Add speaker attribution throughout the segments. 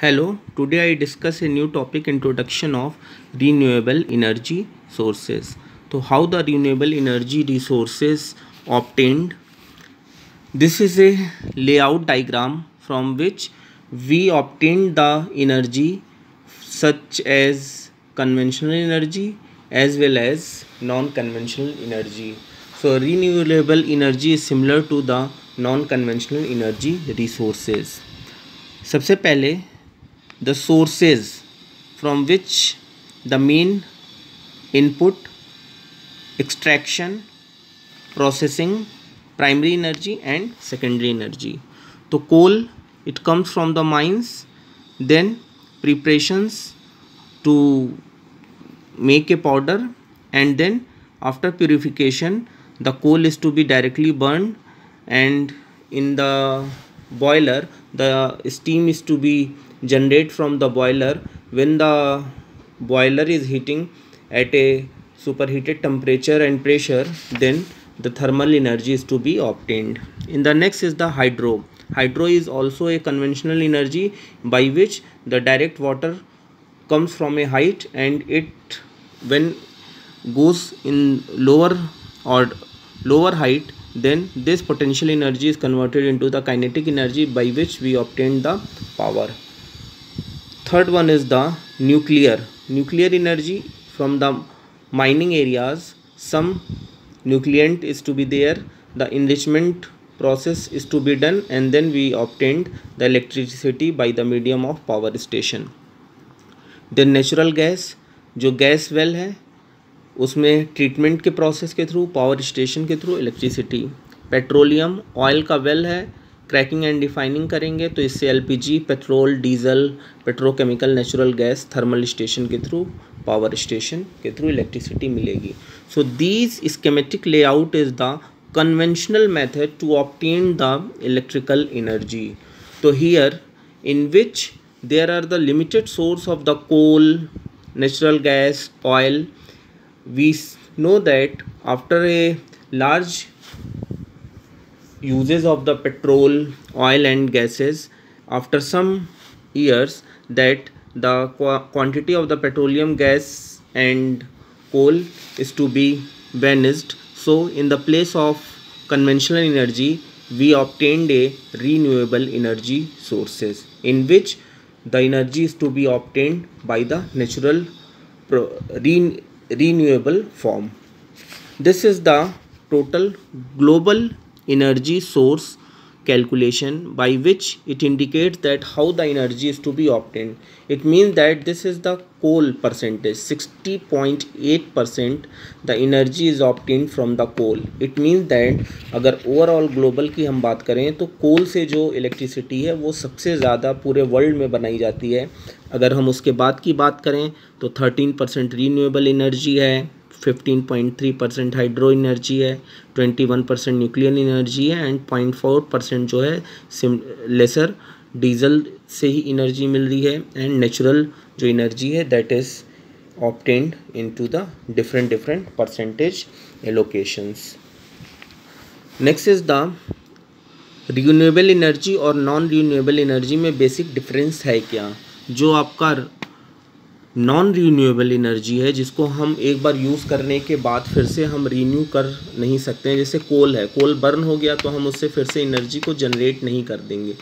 Speaker 1: Hello, today I discuss a new topic introduction of renewable energy sources. So how the renewable energy resources obtained. This is a layout diagram from which we obtain the energy such as conventional energy as well as non-conventional energy. So renewable energy is similar to the non-conventional energy resources. सबसे पहले the sources from which the main input, extraction, processing, primary energy and secondary energy. तो coal it comes from the mines, then preparations to make a powder, and then after purification the coal is to be directly burned, and in the boiler the steam is to be generate from the boiler. When the boiler is heating at a superheated temperature and pressure, then the thermal energy is to be obtained. In the next is the hydro. Hydro is also a conventional energy by which the direct water comes from a height, and it when goes in lower height, then this potential energy is converted into the kinetic energy by which we obtain the power. Third one is the nuclear energy. From the mining areas, some nucleant is to be there, the enrichment process is to be done, and then we obtained the electricity by the medium of power station. Then natural gas, जो gas well है उसमें treatment के process के through, power station के through electricity. Petroleum oil का well है, cracking and refining करेंगे तो इससे LPG, petrol, diesel, petrochemical, natural gas, thermal station के थ्रू, पावर स्टेशन के थ्रू इलेक्ट्रिसिटी मिलेगी. So these schematic layout is the conventional method to obtain the electrical energy. So here in which there are the limited source of the coal, natural gas, oil. We know that after a large uses of the petrol, oil and gases, after some years that the quantity of the petroleum gas and coal is to be vanished. So in the place of conventional energy we obtained a renewable energy sources in which the energy is to be obtained by the natural renewable form. This is the total global energy source calculation by which it indicates that how the energy is to be obtained. It means that this is the coal percentage, 60.8% the energy is obtained from the coal. It means that अगर overall global की हम बात करें तो कोल से जो electricity है वो सबसे ज़्यादा पूरे वर्ल्ड में बनाई जाती है. अगर हम उसके बाद की बात करें तो 13% रीन्यूएबल एनर्जी है, 15.3% हाइड्रो एनर्जी है, 21% न्यूक्लियर एनर्जी है एंड 0.4% जो है लेसर डीजल से ही एनर्जी मिल रही है, एंड नेचुरल जो एनर्जी है that is obtained into the different percentage allocations. Next is the renewable energy और नॉन रिन्यूएबल एनर्जी में बेसिक डिफरेंस है क्या. जो आपका नॉन रिन्यूएबल एनर्जी है जिसको हम एक बार यूज़ करने के बाद फिर से हम रीन्यू कर नहीं सकते हैं, जैसे कोल है, कोल बर्न हो गया तो हम उससे फिर से एनर्जी को जनरेट नहीं कर देंगे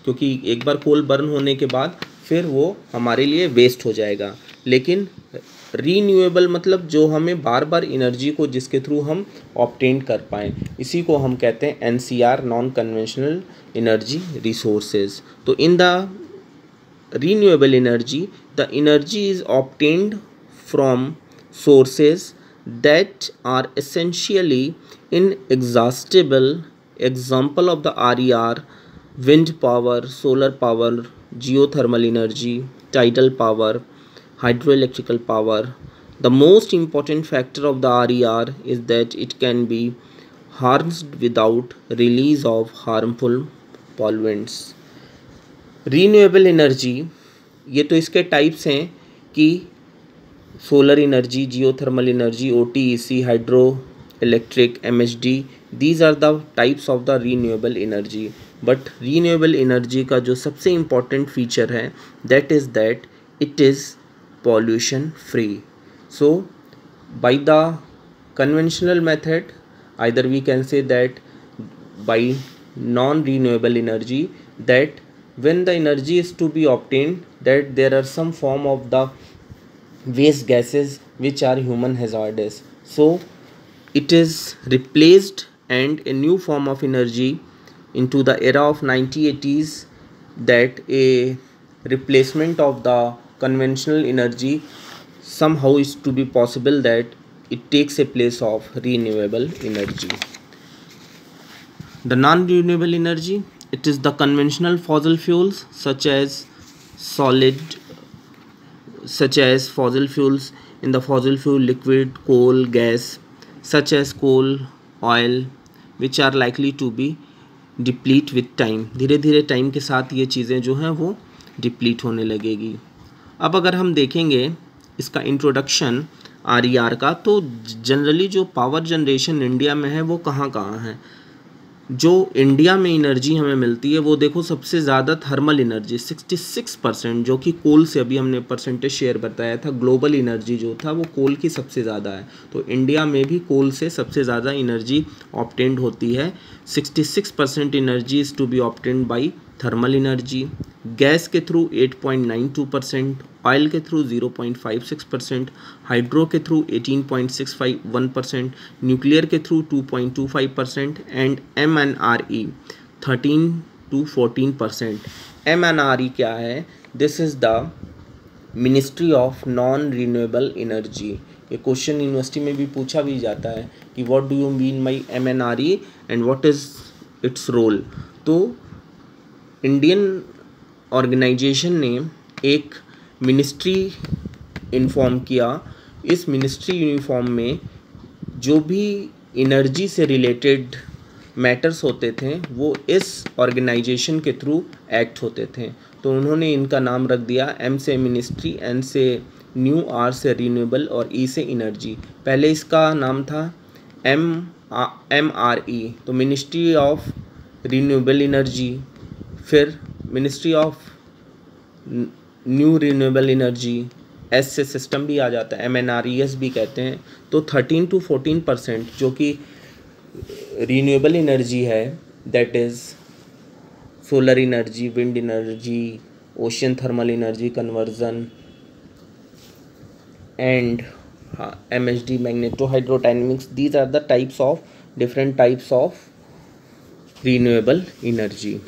Speaker 1: क्योंकि एक बार कोल बर्न होने के बाद फिर वो हमारे लिए वेस्ट हो जाएगा. लेकिन रीन्यूएबल मतलब जो हमें बार बार एनर्जी को जिसके थ्रू हम ऑब्टेन कर पाएँ, इसी को हम कहते हैं NCR, non conventional energy resources. तो in the renewable energy, the energy is obtained from sources that are essentially inexhaustible. Example of the RER: wind power, solar power, geothermal energy, tidal power, hydroelectrical power. The most important factor of the RER is that it can be harnessed without release of harmful pollutants. Renewable energy, ये तो इसके types हैं कि solar energy, geothermal energy, OTEC, hydro electric, MHD. These are the types of the renewable energy. But renewable energy का जो सबसे important feature है that it is pollution free. So by the conventional method, either we can say that by non renewable energy, that when the energy is to be obtained, that there are some form of the waste gases which are human hazardous, so it is replaced and a new form of energy into the era of 1980s, that a replacement of the conventional energy somehow is to be possible, that it takes a place of renewable energy. The non-renewable energy, it is the conventional fossil fuels such as fossil fuels in the fossil fuel liquid, coal, gas such as coal, oil, which are likely to be deplete with time. धीरे धीरे time के साथ ये चीज़ें जो हैं वो deplete होने लगेगी. अब अगर हम देखेंगे इसका इंट्रोडक्शन RER का, तो जनरली जो पावर जनरेशन इंडिया में है वो कहाँ कहाँ है. जो इंडिया में एनर्जी हमें मिलती है वो देखो सबसे ज़्यादा थर्मल एनर्जी 66%, जो कि कोल से अभी हमने परसेंटेज शेयर बताया था. ग्लोबल एनर्जी जो था वो कोल की सबसे ज़्यादा है, तो इंडिया में भी कोल से सबसे ज़्यादा एनर्जी ऑब्टेंड होती है. 66% energy is to be obtained by thermal energy. Gas के थ्रू 8.92%, ऑयल के थ्रू 0.56%, हाइड्रो के थ्रू 18.651%, न्यूक्लियर के through 2.25% and MNRE 13 to 14%. MNRE क्या है? This is the ministry of non renewable energy. ये क्वेश्चन यूनिवर्सिटी में भी पूछा भी जाता है कि what do you mean by MNRE and what is its role. तो इंडियन ऑर्गेनाइजेशन ने एक मिनिस्ट्री इन्फॉर्म किया. इस मिनिस्ट्री यूनिफॉर्म में जो भी एनर्जी से रिलेटेड मैटर्स होते थे वो इस ऑर्गेनाइजेशन के थ्रू एक्ट होते थे. तो उन्होंने इनका नाम रख दिया M से मिनिस्ट्री, N से न्यू, R से रिन्यूएबल और E से एनर्जी. पहले इसका नाम था MRE, तो मिनिस्ट्री ऑफ रिन्यूएबल एनर्जी. फिर ministry of new renewable energy, S से सिस्टम भी आ जाता है, MNRES भी कहते हैं. तो 13 to 14% जो कि रिन्यूएबल एनर्जी है, that is solar energy, wind energy, ocean thermal energy conversion and MHD magneto hydrodynamics. These are the types of different types of renewable energy.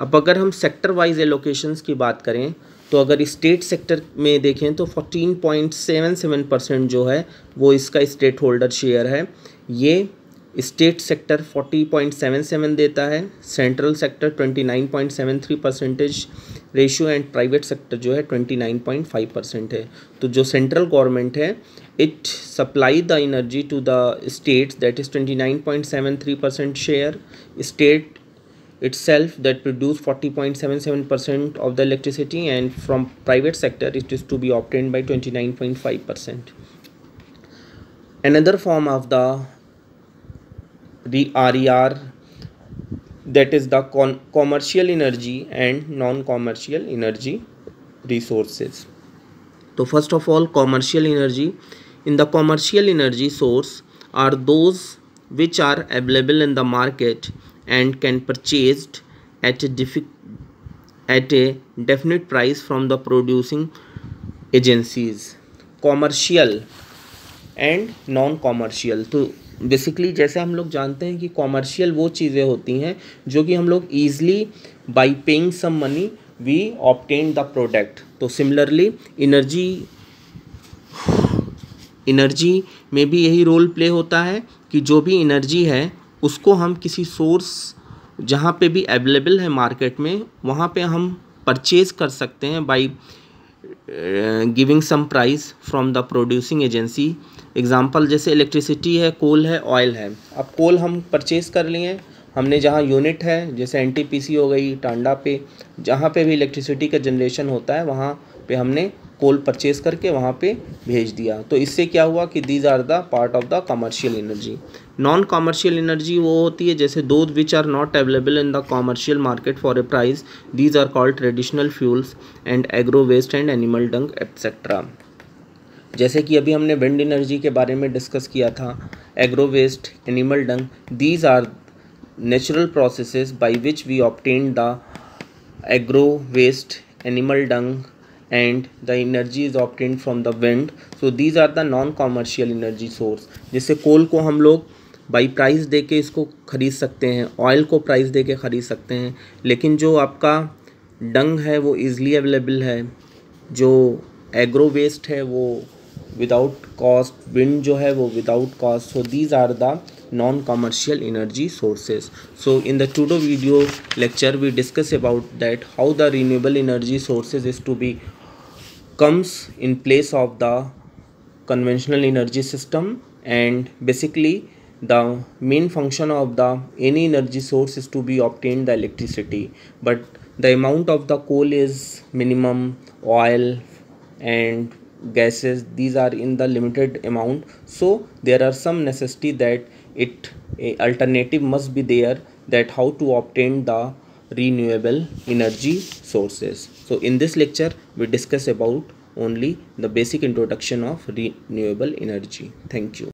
Speaker 1: अब अगर हम सेक्टर वाइज एलोकेशंस की बात करें, तो अगर स्टेट सेक्टर में देखें तो 14.77% जो है वो इसका स्टेट होल्डर शेयर है. ये स्टेट सेक्टर 40.77 देता है, central sector 29.73% ratio and private sector जो है 29.5% है. तो जो सेंट्रल गवर्नमेंट है it supply the energy to the states, that is 29.73% share. State itself that produce 40.77% of the electricity, and from private sector it is to be obtained by 29.5%. Another form of the RER, that is the commercial energy and non-commercial energy resources. So first of all, commercial energy. In the commercial energy source are those which are available in the market and can purchased at a definite price from the producing agencies. Commercial and non-commercial. तो basically जैसे हम लोग जानते हैं कि commercial वो चीज़ें होती हैं जो कि हम लोग easily by paying some money we obtain the product. तो सिमिलरली एनर्जी में भी यही रोल प्ले होता है कि जो भी एनर्जी है उसको हम किसी सोर्स जहाँ पे भी अवेलेबल है मार्केट में वहाँ पे हम परचेज कर सकते हैं by giving some price from the producing agency. Example जैसे इलेक्ट्रिसिटी है, कोल है, ऑयल है. अब कोल हम परचेज कर लिए, हमने जहाँ यूनिट है जैसे NTPC हो गई, टांडा पे, जहाँ पे भी इलेक्ट्रिसिटी का जनरेशन होता है वहाँ पे हमने कोल परचेज करके वहाँ पे भेज दिया। तो इससे क्या हुआ कि these are the part of the commercial energy. Non commercial energy वो होती है जैसे those which are not available in the commercial market for a price, these are called traditional fuels and agro waste and animal dung etcetera. जैसे कि अभी हमने wind energy के बारे में डिस्कस किया था, agro waste, animal dung, these are natural processes by which we obtain the agro waste, animal dung and the energy is obtained from the wind. So these are the non commercial energy source। जैसे कोल को हम लोग by price दे के इसको ख़रीद सकते हैं, oil को प्राइस दे के ख़रीद सकते हैं, लेकिन जो आपका डंग है वो ईज़िली अवेलेबल है, जो एग्रो वेस्ट है वो विदाउट कॉस्ट, विंड जो है वो without cost. So these are the non-commercial energy sources. So in the today video lecture we discuss about that how the renewable energy sources is to be comes in place of the conventional energy system, and basically the main function of the any energy source is to be obtained the electricity, but the amount of the coal is minimum, oil and gases these are in the limited amount, so there are some necessity that a alternative must be there that how to obtain the renewable energy sources. So in this lecture we discuss about only the basic introduction of renewable energy. Thank you.